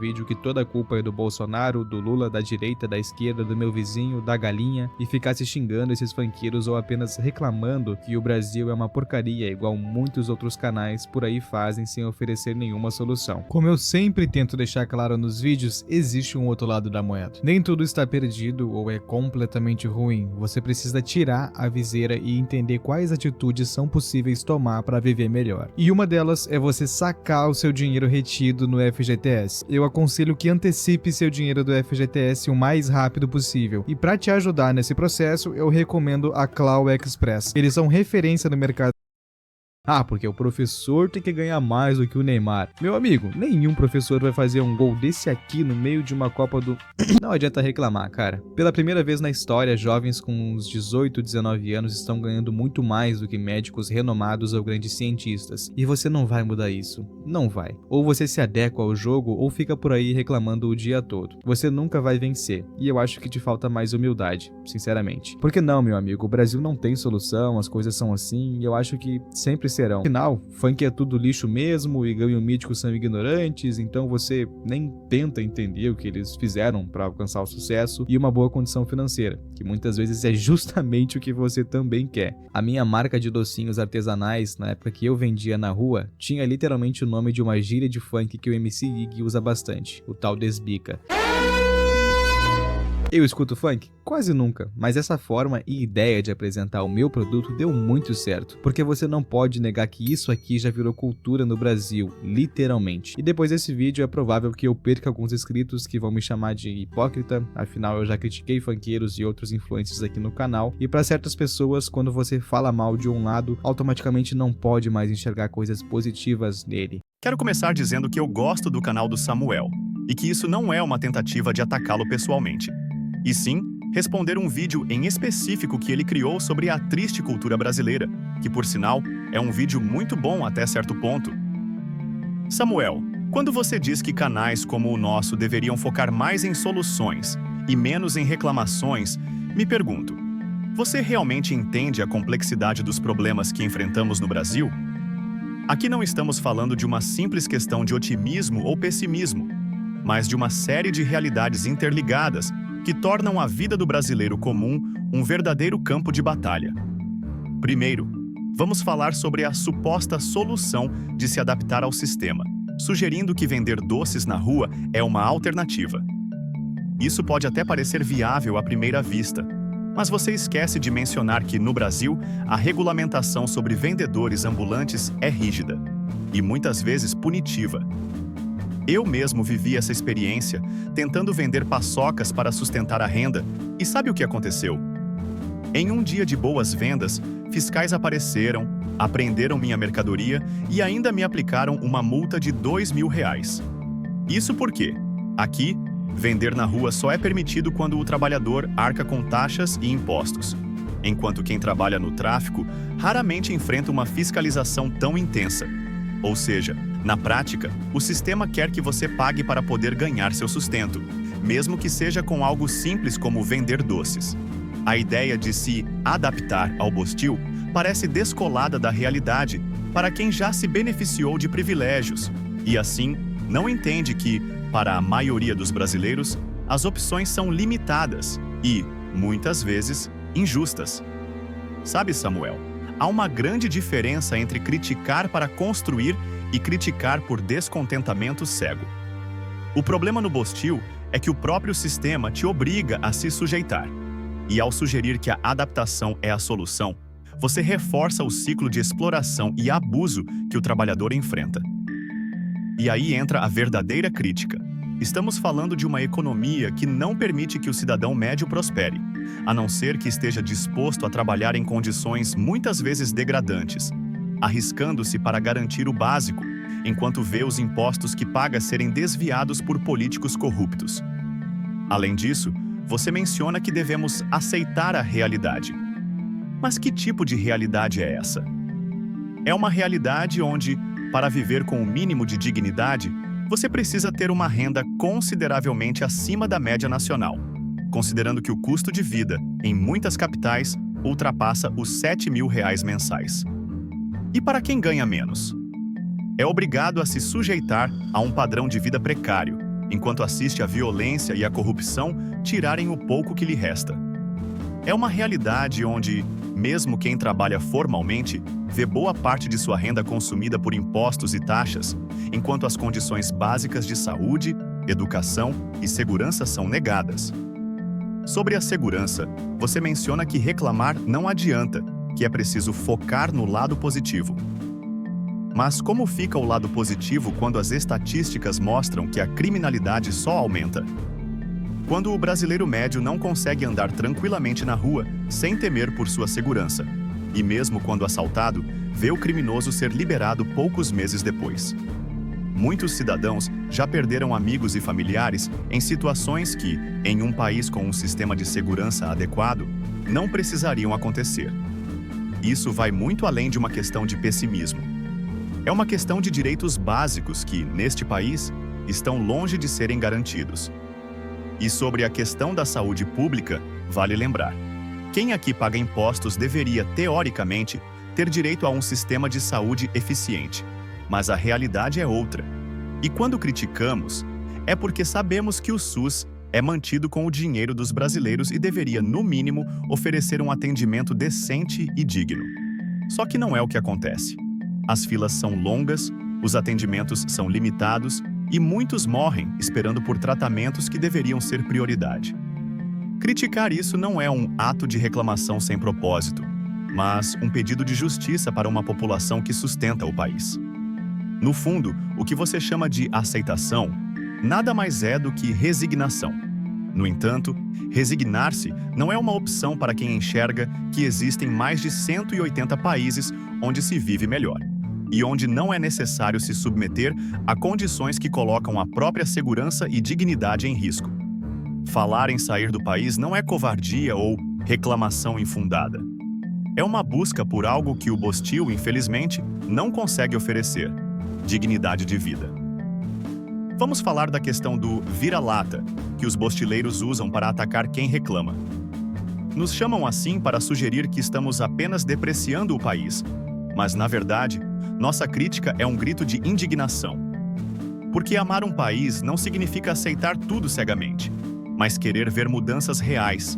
vídeo que toda a culpa é do Bolsonaro, do Lula, da direita, da esquerda, do meu vizinho, da galinha, e ficasse xingando esses funkeiros ou apenas reclamando que o Brasil é uma porcaria igual muitos outros canais por aí fazem sem oferecer nenhuma solução. Como eu sempre tento deixar claro nos vídeos, existe um outro lado da moeda. Nem tudo está perdido ou é completamente ruim, você precisa tirar a viseira e entender quais atitudes são possíveis tomar para viver melhor. E uma delas é você sacar o seu dinheiro retido no FGTS. Eu aconselho que antecipe seu dinheiro do FGTS o mais rápido possível. E para te ajudar nesse processo, eu recomendo a Clau Express. Eles são referência no mercado. Ah, porque o professor tem que ganhar mais do que o Neymar. Meu amigo, nenhum professor vai fazer um gol desse aqui no meio de uma Copa do... Não adianta reclamar, cara. Pela primeira vez na história, jovens com uns 18, 19 anos estão ganhando muito mais do que médicos renomados ou grandes cientistas. E você não vai mudar isso. Não vai. Ou você se adequa ao jogo ou fica por aí reclamando o dia todo. Você nunca vai vencer. E eu acho que te falta mais humildade, sinceramente. Porque não, meu amigo, o Brasil não tem solução, as coisas são assim, e eu acho que sempre serão. Afinal, funk é tudo lixo mesmo e ganhos míticos são ignorantes, então você nem tenta entender o que eles fizeram para alcançar o sucesso e uma boa condição financeira, que muitas vezes é justamente o que você também quer. A minha marca de docinhos artesanais, na época que eu vendia na rua, tinha literalmente o nome de uma gíria de funk que o MC Ig usa bastante, o tal desbica. Eu escuto funk? Quase nunca, mas essa forma e ideia de apresentar o meu produto deu muito certo, porque você não pode negar que isso aqui já virou cultura no Brasil, literalmente. E depois desse vídeo é provável que eu perca alguns inscritos que vão me chamar de hipócrita, afinal eu já critiquei funkeiros e outros influencers aqui no canal, e para certas pessoas, quando você fala mal de um lado, automaticamente não pode mais enxergar coisas positivas nele. Quero começar dizendo que eu gosto do canal do Samuel, e que isso não é uma tentativa de atacá-lo pessoalmente. E sim, responder um vídeo em específico que ele criou sobre a triste cultura brasileira, que por sinal, é um vídeo muito bom até certo ponto. Samuel, quando você diz que canais como o nosso deveriam focar mais em soluções e menos em reclamações, me pergunto, você realmente entende a complexidade dos problemas que enfrentamos no Brasil? Aqui não estamos falando de uma simples questão de otimismo ou pessimismo, mas de uma série de realidades interligadas que tornam a vida do brasileiro comum um verdadeiro campo de batalha. Primeiro, vamos falar sobre a suposta solução de se adaptar ao sistema, sugerindo que vender doces na rua é uma alternativa. Isso pode até parecer viável à primeira vista, mas você esquece de mencionar que, no Brasil, a regulamentação sobre vendedores ambulantes é rígida e muitas vezes punitiva. Eu mesmo vivi essa experiência, tentando vender paçocas para sustentar a renda, e sabe o que aconteceu? Em um dia de boas vendas, fiscais apareceram, apreenderam minha mercadoria e ainda me aplicaram uma multa de R$2.000. Isso porque, aqui, vender na rua só é permitido quando o trabalhador arca com taxas e impostos, enquanto quem trabalha no tráfico raramente enfrenta uma fiscalização tão intensa. Ou seja, na prática, o sistema quer que você pague para poder ganhar seu sustento, mesmo que seja com algo simples como vender doces. A ideia de se adaptar ao bostil parece descolada da realidade para quem já se beneficiou de privilégios, e assim, não entende que, para a maioria dos brasileiros, as opções são limitadas e, muitas vezes, injustas. Sabe, Samuel, há uma grande diferença entre criticar para construir e criticar por descontentamento cego. O problema no bostil é que o próprio sistema te obriga a se sujeitar. E ao sugerir que a adaptação é a solução, você reforça o ciclo de exploração e abuso que o trabalhador enfrenta. E aí entra a verdadeira crítica. Estamos falando de uma economia que não permite que o cidadão médio prospere, a não ser que esteja disposto a trabalhar em condições muitas vezes degradantes, arriscando-se para garantir o básico, enquanto vê os impostos que paga serem desviados por políticos corruptos. Além disso, você menciona que devemos aceitar a realidade. Mas que tipo de realidade é essa? É uma realidade onde, para viver com o mínimo de dignidade, você precisa ter uma renda consideravelmente acima da média nacional, considerando que o custo de vida, em muitas capitais, ultrapassa os R$7.000 mensais. E para quem ganha menos? É obrigado a se sujeitar a um padrão de vida precário, enquanto assiste à violência e à corrupção tirarem o pouco que lhe resta. É uma realidade onde, mesmo quem trabalha formalmente, vê boa parte de sua renda consumida por impostos e taxas, enquanto as condições básicas de saúde, educação e segurança são negadas. Sobre a segurança, você menciona que reclamar não adianta, que é preciso focar no lado positivo. Mas como fica o lado positivo quando as estatísticas mostram que a criminalidade só aumenta? Quando o brasileiro médio não consegue andar tranquilamente na rua sem temer por sua segurança, e mesmo quando assaltado, vê o criminoso ser liberado poucos meses depois. Muitos cidadãos já perderam amigos e familiares em situações que, em um país com um sistema de segurança adequado, não precisariam acontecer. Isso vai muito além de uma questão de pessimismo. É uma questão de direitos básicos que, neste país, estão longe de serem garantidos. E sobre a questão da saúde pública, vale lembrar: quem aqui paga impostos deveria, teoricamente, ter direito a um sistema de saúde eficiente. Mas a realidade é outra. E quando criticamos, é porque sabemos que o SUS é mantido com o dinheiro dos brasileiros e deveria, no mínimo, oferecer um atendimento decente e digno. Só que não é o que acontece. As filas são longas, os atendimentos são limitados e muitos morrem esperando por tratamentos que deveriam ser prioridade. Criticar isso não é um ato de reclamação sem propósito, mas um pedido de justiça para uma população que sustenta o país. No fundo, o que você chama de aceitação nada mais é do que resignação. No entanto, resignar-se não é uma opção para quem enxerga que existem mais de 180 países onde se vive melhor e onde não é necessário se submeter a condições que colocam a própria segurança e dignidade em risco. Falar em sair do país não é covardia ou reclamação infundada. É uma busca por algo que o Bostil, infelizmente, não consegue oferecer: dignidade de vida. Vamos falar da questão do vira-lata, que os bostileiros usam para atacar quem reclama. Nos chamam assim para sugerir que estamos apenas depreciando o país, mas, na verdade, nossa crítica é um grito de indignação. Porque amar um país não significa aceitar tudo cegamente, mas querer ver mudanças reais.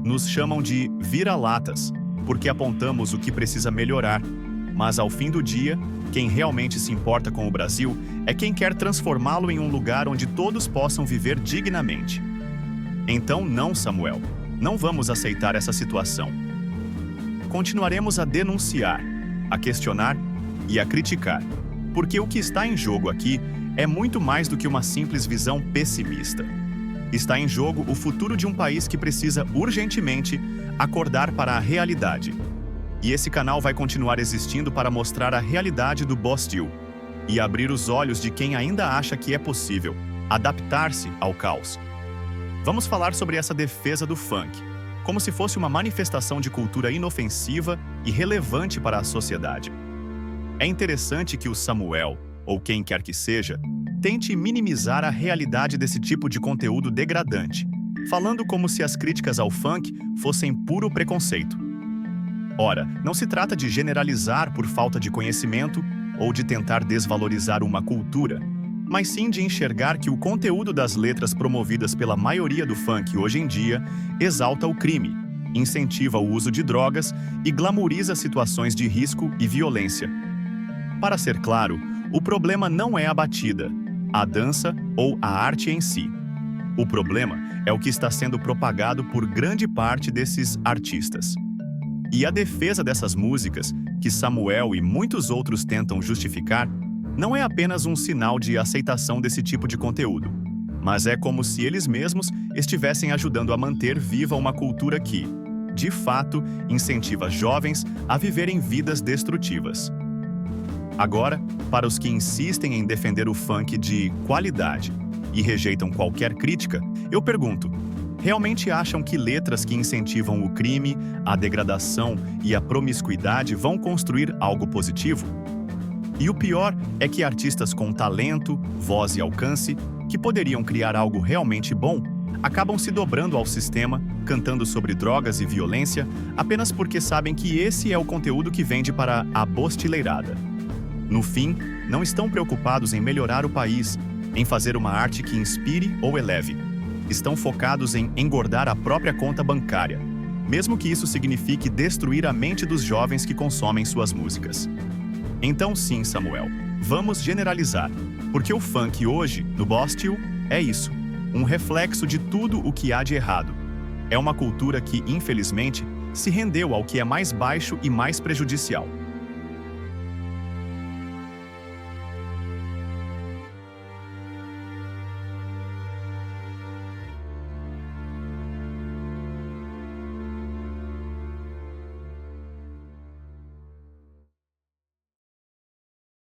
Nos chamam de vira-latas, porque apontamos o que precisa melhorar, mas ao fim do dia, quem realmente se importa com o Brasil é quem quer transformá-lo em um lugar onde todos possam viver dignamente. Então não, Samuel, não vamos aceitar essa situação. Continuaremos a denunciar, a questionar e a criticar, porque o que está em jogo aqui é muito mais do que uma simples visão pessimista. Está em jogo o futuro de um país que precisa urgentemente acordar para a realidade. E esse canal vai continuar existindo para mostrar a realidade do Bostil e abrir os olhos de quem ainda acha que é possível adaptar-se ao caos. Vamos falar sobre essa defesa do funk, como se fosse uma manifestação de cultura inofensiva e relevante para a sociedade. É interessante que o Samuel, ou quem quer que seja, tente minimizar a realidade desse tipo de conteúdo degradante, falando como se as críticas ao funk fossem puro preconceito. Ora, não se trata de generalizar por falta de conhecimento ou de tentar desvalorizar uma cultura, mas sim de enxergar que o conteúdo das letras promovidas pela maioria do funk hoje em dia exalta o crime, incentiva o uso de drogas e glamoriza situações de risco e violência. Para ser claro, o problema não é a batida, a dança ou a arte em si. O problema é o que está sendo propagado por grande parte desses artistas. E a defesa dessas músicas, que Samuel e muitos outros tentam justificar, não é apenas um sinal de aceitação desse tipo de conteúdo, mas é como se eles mesmos estivessem ajudando a manter viva uma cultura que, de fato, incentiva jovens a viverem vidas destrutivas. Agora, para os que insistem em defender o funk de qualidade e rejeitam qualquer crítica, eu pergunto: realmente acham que letras que incentivam o crime, a degradação e a promiscuidade vão construir algo positivo? E o pior é que artistas com talento, voz e alcance, que poderiam criar algo realmente bom, acabam se dobrando ao sistema, cantando sobre drogas e violência, apenas porque sabem que esse é o conteúdo que vende para a bostileirada. No fim, não estão preocupados em melhorar o país, em fazer uma arte que inspire ou eleve. Estão focados em engordar a própria conta bancária, mesmo que isso signifique destruir a mente dos jovens que consomem suas músicas. Então sim, Samuel, vamos generalizar, porque o funk hoje, no Bostil, é isso, um reflexo de tudo o que há de errado. É uma cultura que, infelizmente, se rendeu ao que é mais baixo e mais prejudicial.